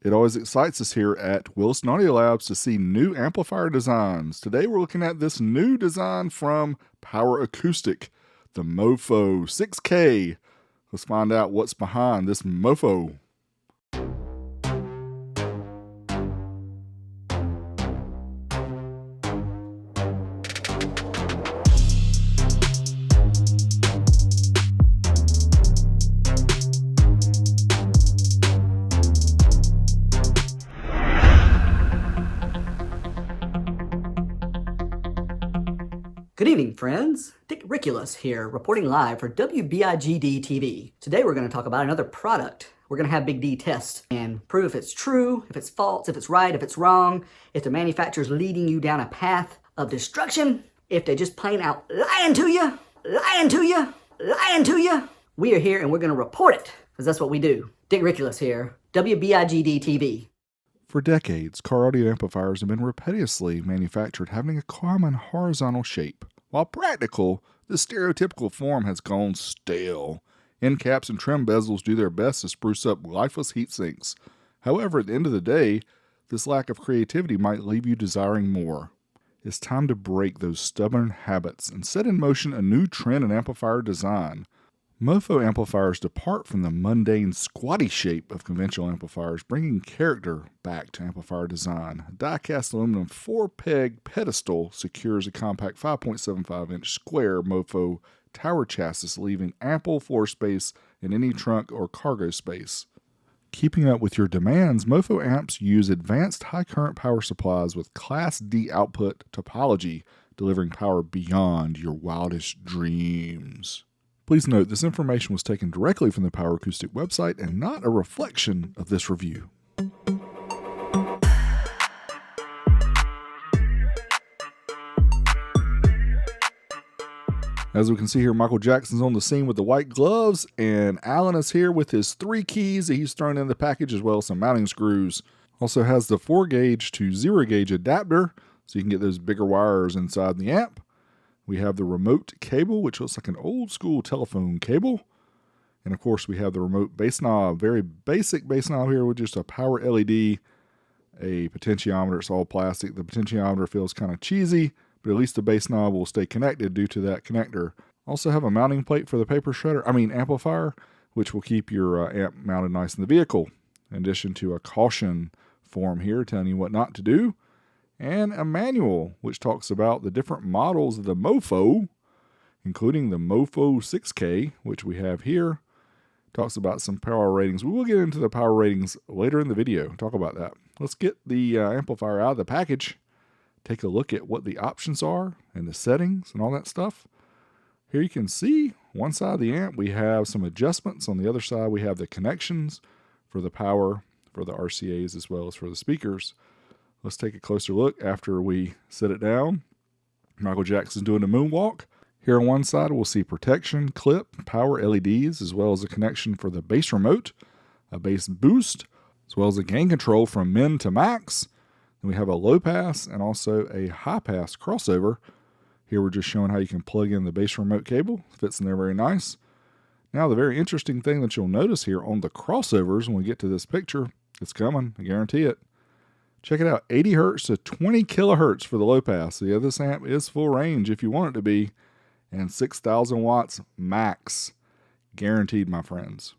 It always excites us here at Wilson Audio Labs to see new amplifier designs. Today we're looking at this new design from Power Acoustik, the MOFO-6K. Let's find out what's behind this MOFO. Good evening, friends. Dick Riculus here, reporting live for WBIGD TV. Today we're going to talk about another product. We're going to have Big D test and prove if it's true, if it's false, if it's right, if it's wrong, if the manufacturer's leading you down a path of destruction, if they're just plain out lying to you, lying to you, lying to you. We are here and we're going to report it, because that's what we do. Dick Riculus here, WBIGD TV. For decades, car audio amplifiers have been repetitiously manufactured having a common horizontal shape. While practical, this stereotypical form has gone stale. End caps and trim bezels do their best to spruce up lifeless heat sinks. However, at the end of the day, this lack of creativity might leave you desiring more. It's time to break those stubborn habits and set in motion a new trend in amplifier design. MOFO amplifiers depart from the mundane squatty shape of conventional amplifiers, bringing character back to amplifier design. A die-cast aluminum 4-peg pedestal secures a compact 5.75-inch square MOFO tower chassis, leaving ample floor space in any trunk or cargo space. Keeping up with your demands, MOFO amps use advanced high-current power supplies with Class D output topology, delivering power beyond your wildest dreams. Please note, this information was taken directly from the Power Acoustik website and not a reflection of this review. As we can see here, Michael Jackson's on the scene with the white gloves, and Alan is here with his 3 keys that he's thrown in the package, as well as some mounting screws. Also has the 4-gauge to 0-gauge adapter, so you can get those bigger wires inside the amp. We have the remote cable, which looks like an old school telephone cable. And of course, we have the remote bass knob, very basic bass knob here with just a power LED, a potentiometer. It's all plastic. The potentiometer feels kind of cheesy, but at least the bass knob will stay connected due to that connector. Also have a mounting plate for the amplifier, which will keep your amp mounted nice in the vehicle. In addition to a caution form here telling you what not to do. And a manual which talks about the different models of the MOFO, including the MOFO-6K, which we have here. Talks about some power ratings. We will get into the power ratings later in the video, talk about that. Let's get the amplifier out of the package, take a look at what the options are and the settings and all that stuff. Here you can see one side of the amp we have some adjustments. On the other side we have the connections for the power, for the RCAs, as well as for the speakers. Let's take a closer look after we set it down. Michael Jackson's doing a moonwalk. Here on one side, we'll see protection, clip, power LEDs, as well as a connection for the bass remote, a bass boost, as well as a gain control from min to max. Then we have a low pass and also a high pass crossover. Here we're just showing how you can plug in the bass remote cable. Fits in there very nice. Now the very interesting thing that you'll notice here on the crossovers when we get to this picture, it's coming, I guarantee it. Check it out, 80 hertz to 20 kilohertz for the low pass. So yeah, this amp is full range if you want it to be, and 6,000 watts max, guaranteed, my friends.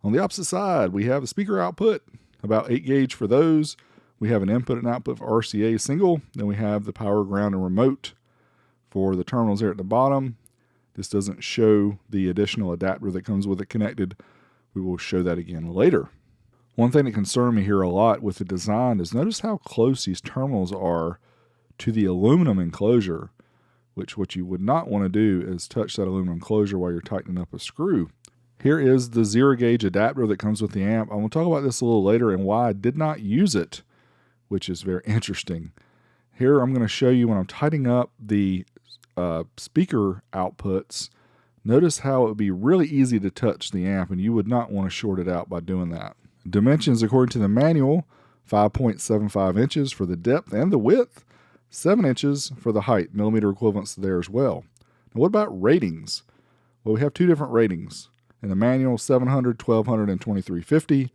On the opposite side, we have a speaker output, about 8 gauge for those. We have an input and output for RCA single. Then we have the power, ground, and remote for the terminals there at the bottom. This doesn't show the additional adapter that comes with it connected. We will show that again later. One thing that concerned me here a lot with the design is notice how close these terminals are to the aluminum enclosure, which what you would not want to do is touch that aluminum enclosure while you're tightening up a screw. Here is the 0-gauge adapter that comes with the amp. I'm going to talk about this a little later and why I did not use it, which is very interesting. Here I'm going to show you when I'm tightening up the speaker outputs. Notice how it would be really easy to touch the amp, and you would not want to short it out by doing that. Dimensions according to the manual, 5.75 inches for the depth and the width, 7 inches for the height, millimeter equivalents there as well. Now what about ratings? Well, we have 2 different ratings. In the manual, 700, 1200, and 2350.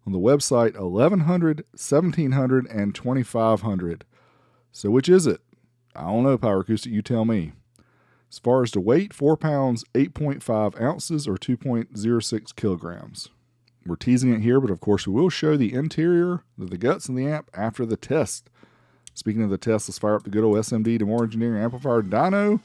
On the website, 1100, 1700, and 2500. So which is it? I don't know, Power Acoustik, you tell me. As far as the weight, 4 pounds, 8.5 ounces, or 2.06 kilograms. We're teasing it here, but of course we will show the interior, the guts of the amp after the test. Speaking of the test, let's fire up the good old SMD to more engineering amplifier dyno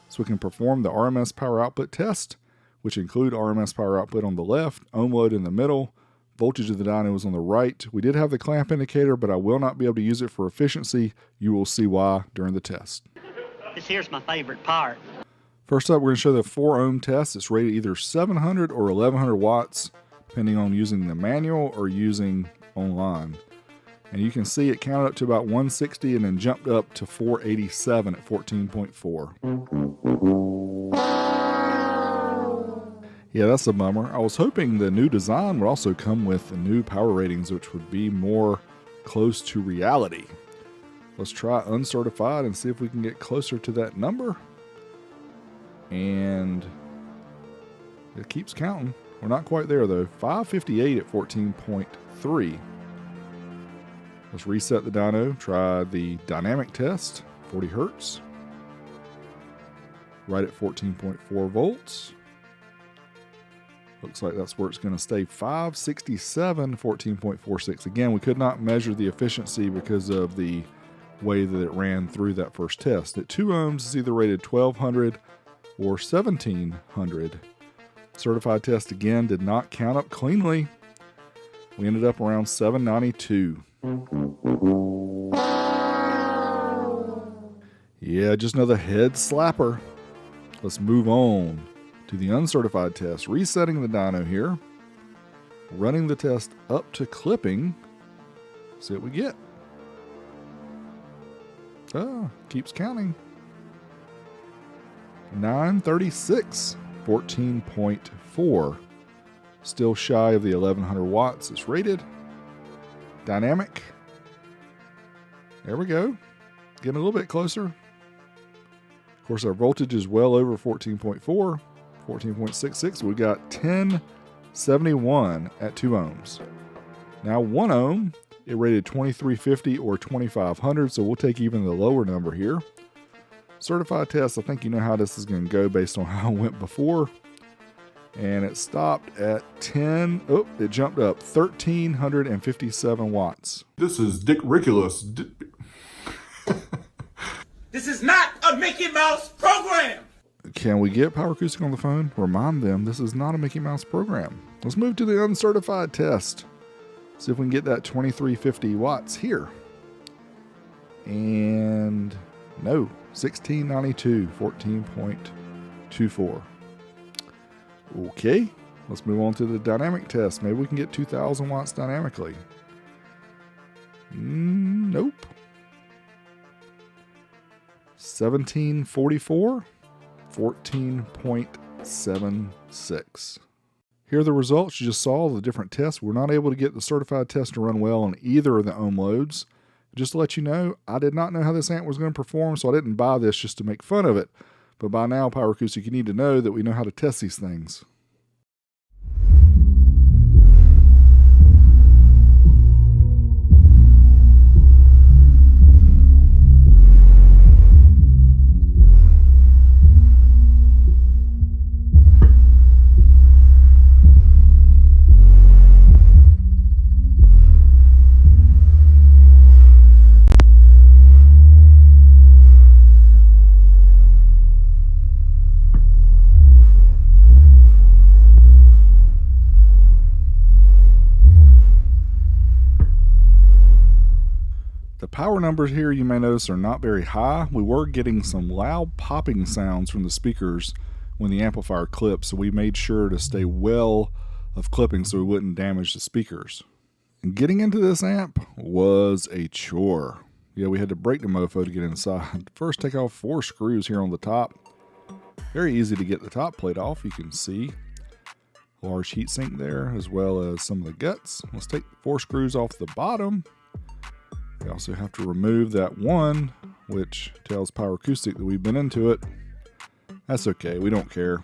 so we can perform the RMS power output test, which include RMS power output on the left, ohm load in the middle, voltage of the dyno is on the right. We did have the clamp indicator, but I will not be able to use it for efficiency. You will see why during the test. This here's my favorite part. First up, we're going to show the 4 ohm test. It's rated either 700 or 1100 watts, depending on using the manual or using online. And you can see it counted up to about 160 and then jumped up to 487 at 14.4. Yeah, that's a bummer. I was hoping the new design would also come with the new power ratings, which would be more close to reality. Let's try uncertified and see if we can get closer to that number. And it keeps counting. We're not quite there though. 558 at 14.3. Let's reset the dyno. Try the dynamic test, 40 hertz. Right at 14.4 volts. Looks like that's where it's going to stay. 567, 14.46. Again, we could not measure the efficiency because of the way that it ran through that first test. At 2 ohms, it's either rated 1200 or 1700. Certified test again did not count up cleanly. We ended up around 792. Yeah, just another head slapper. Let's move on to the uncertified test. Resetting the dyno here. Running the test up to clipping. See what we get. Oh, keeps counting. 936, 14.4. Still shy of the 1100 watts it's rated. Dynamic. There we go. Getting a little bit closer. Of course, our voltage is well over 14.4, 14.66. We got 1071 at 2 ohms. Now 1 ohm, it rated 2350 or 2500, so we'll take even the lower number here. Certified test, I think you know how this is going to go based on how it went before. And it stopped at 10, oh, it jumped up 1357 watts. This is ridiculous. This is not a Mickey Mouse program! Can we get Power Acoustik on the phone? Remind them this is not a Mickey Mouse program. Let's move to the uncertified test. See if we can get that 2350 watts here. And no, 1692, 14.24. Okay, let's move on to the dynamic test. Maybe we can get 2000 watts dynamically. Nope. 1744, 14.76. Here are the results. You just saw the different tests. We're not able to get the certified test to run well on either of the ohm loads. Just to let you know, I did not know how this amp was going to perform, so I didn't buy this just to make fun of it. But by now, Power Acoustik, you need to know that we know how to test these things. The power numbers here, you may notice, are not very high. We were getting some loud popping sounds from the speakers when the amplifier clipped, so we made sure to stay well of clipping so we wouldn't damage the speakers. And getting into this amp was a chore. Yeah, we had to break the mofo to get inside. First, take off 4 screws here on the top. Very easy to get the top plate off. You can see a large heatsink there, as well as some of the guts. Let's take 4 screws off the bottom. We also have to remove that one, which tells Power Acoustik that we've been into it. That's okay, we don't care.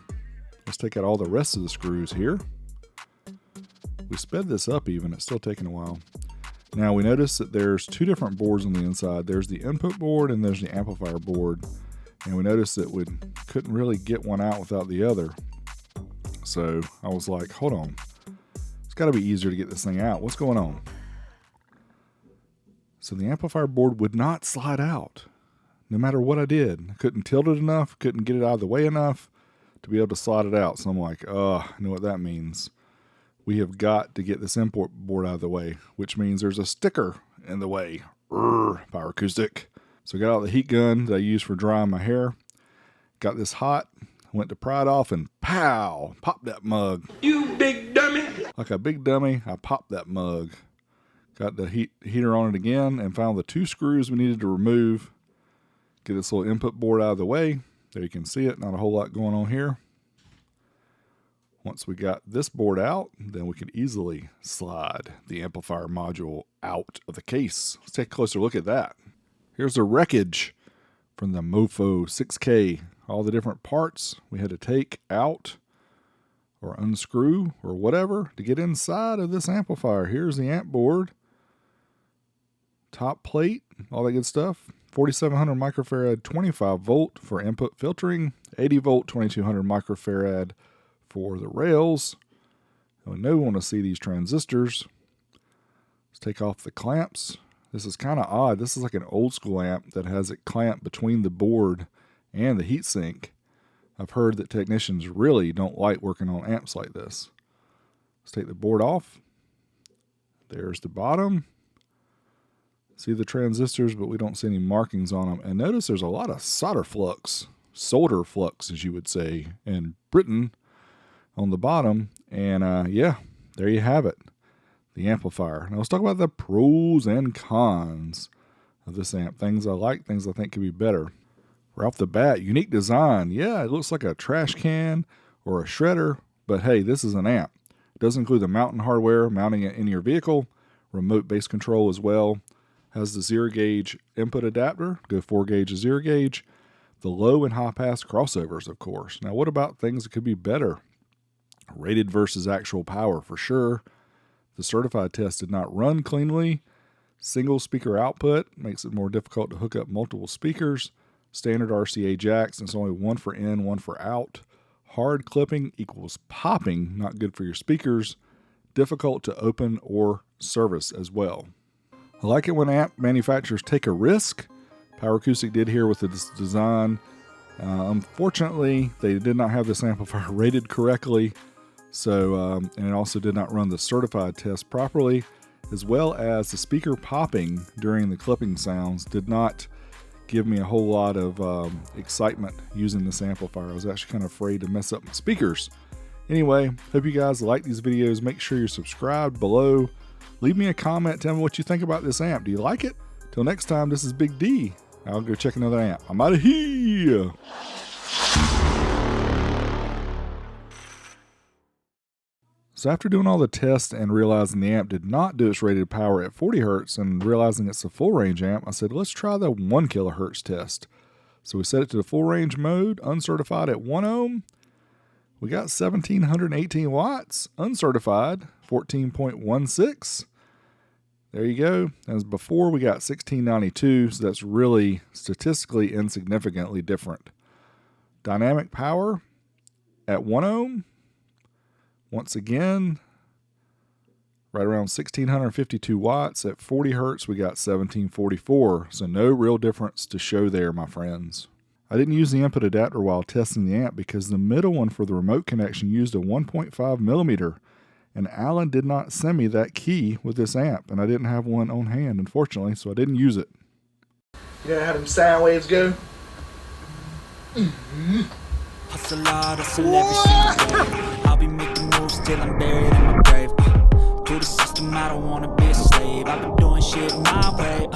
Let's take out all the rest of the screws here. We sped this up even, it's still taking a while. Now we notice that there's two different boards on the inside. There's the input board and there's the amplifier board. And we noticed that we couldn't really get one out without the other. So I was like, hold on. It's gotta be easier to get this thing out. What's going on? So the amplifier board would not slide out. No matter what I did. I couldn't tilt it enough, couldn't get it out of the way enough to be able to slide it out. So I'm like, I know what that means. We have got to get this import board out of the way, which means there's a sticker in the way. Power Acoustik. So I got out the heat gun that I use for drying my hair. Got this hot, went to pry it off and pow, popped that mug. You big dummy. Like a big dummy, I popped that mug. Got the heater on it again and found the two screws we needed to remove. Get this little input board out of the way. There you can see it, not a whole lot going on here. Once we got this board out, then we can easily slide the amplifier module out of the case. Let's take a closer look at that. Here's the wreckage from the MOFO-6K. All the different parts we had to take out or unscrew or whatever to get inside of this amplifier. Here's the amp board. Top plate, all that good stuff. 4700 microfarad 25 volt for input filtering. 80 volt 2200 microfarad for the rails. And we know we want to see these transistors. Let's take off the clamps. This is kind of odd. This is like an old school amp that has it clamped between the board and the heatsink. I've heard that technicians really don't like working on amps like this. Let's take the board off. There's the bottom. See the transistors, but we don't see any markings on them. And notice there's a lot of solder flux, as you would say in Britain, on the bottom. And yeah, there you have it. The amplifier. Now let's talk about the pros and cons of this amp. Things I like, things I think could be better. Right off the bat, unique design. Yeah, it looks like a trash can or a shredder, but hey, this is an amp. It does include the mounting hardware, mounting it in your vehicle, remote bass control as well. Has the 0 gauge input adapter, go 4 gauge to 0 gauge. The low and high pass crossovers, of course. Now what about things that could be better? Rated versus actual power for sure. The certified test did not run cleanly. Single speaker output makes it more difficult to hook up multiple speakers. Standard RCA jacks, and it's only one for in, one for out. Hard clipping equals popping, not good for your speakers. Difficult to open or service as well. I like it when amp manufacturers take a risk. Power Acoustik did here with this design. Unfortunately, they did not have this amplifier rated correctly. So, and it also did not run the certified test properly, as well as the speaker popping during the clipping sounds did not give me a whole lot of excitement using this amplifier. I was actually kind of afraid to mess up my speakers. Anyway, hope you guys like these videos. Make sure you're subscribed below. Leave me a comment. Tell me what you think about this amp. Do you like it? Till next time, this is Big D. I'll go check another amp. I'm out of here. So after doing all the tests and realizing the amp did not do its rated power at 40 Hertz and realizing it's a full range amp, I said, let's try the 1 kilohertz test. So we set it to the full range mode, uncertified at 1 ohm. We got 1718 watts, uncertified, 14.16. There you go. As before, we got 1692, so that's really statistically insignificantly different. Dynamic power at 1 ohm. Once again, right around 1652 watts. At 40 hertz, we got 1744. So no real difference to show there, my friends. I didn't use the input adapter while testing the amp because the middle one for the remote connection used a 1.5 millimeter. And Alan did not send me that key with this amp, and I didn't have one on hand, unfortunately, so I didn't use it. You know how them sound waves go? Hustle hard, hustle every single day. I'll be making moves till I'm buried in my grave. To the system, I don't wanna be a slave. I've been doing shit my way.